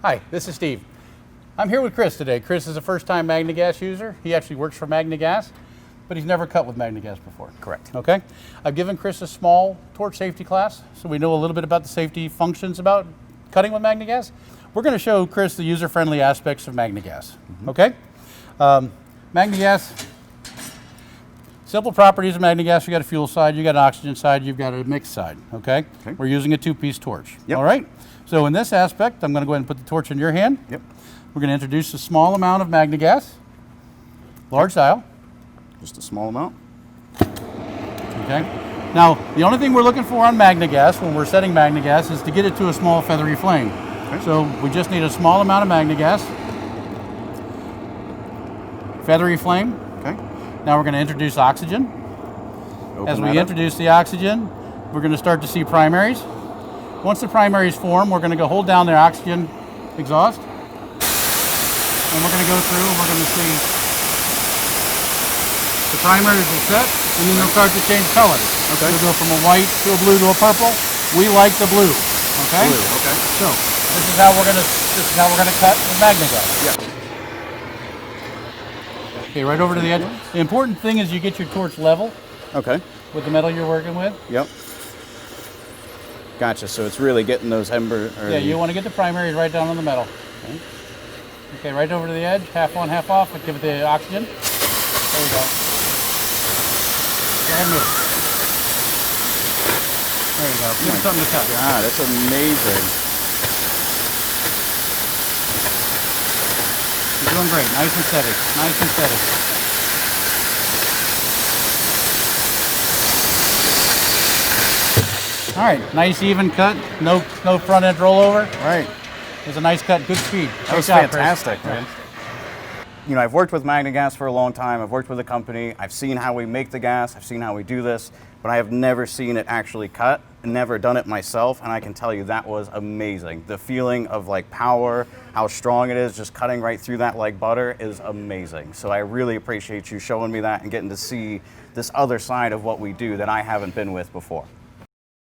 Hi, this is Steve. I'm here with Chris today. Chris is a first-time MagneGas user. He actually works for MagneGas, but he's never cut with MagneGas before. Correct. Okay. I've given Chris a small torch safety class, so we know a little bit about the safety functions about cutting with MagneGas. We're going to show Chris the user-friendly aspects of MagneGas. Okay. MagneGas. Simple properties of MagneGas. You got a fuel side, you got an oxygen side, you've got a mixed side. Okay. We're using a two-piece torch. Yep. All right. So in this aspect, I'm going to go ahead and put the torch in your hand. Yep. We're going to introduce a small amount of MagneGas, large dial. Just a small amount. Okay. Now, the only thing we're looking for on MagneGas when we're setting MagneGas is to get it to a small feathery flame. Okay. So we just need a small amount of MagneGas. Feathery flame. Okay. Now we're going to introduce oxygen. As we introduce the oxygen, we're going to start to see primaries. Once the primaries form, we're going to go hold down the oxygen exhaust. And we're going to go through and we're going to see the primaries will set and then they'll start to change colors. Okay. They'll go from a white to a blue to a purple. We like the blue. Okay? Blue, okay. So this is how we're going to cut with MagneGas. Yep. Okay, right over to the edge. The important thing is you get your torch level. Okay. With the metal you're working with. Yep. Gotcha. So it's really getting those ember. Yeah, you want to get the primaries right down on the metal. Okay. Okay, right over to the edge, half on, half off, and give it the oxygen. There we go. Go ahead and move. There you go. Give it something to cut. God, that's amazing. You're doing great. Nice and steady. Nice and steady. All right, nice even cut. No front end rollover. Right. It was a nice cut, good speed. That was fantastic, man. You know, I've worked with MagneGas for a long time. I've worked with the company. I've seen how we make the gas. I've seen how we do this, but I have never seen it actually cut and never done it myself. And I can tell you that was amazing. The feeling of like power, how strong it is, just cutting right through that like butter is amazing. So I really appreciate you showing me that and getting to see this other side of what we do that I haven't been with before.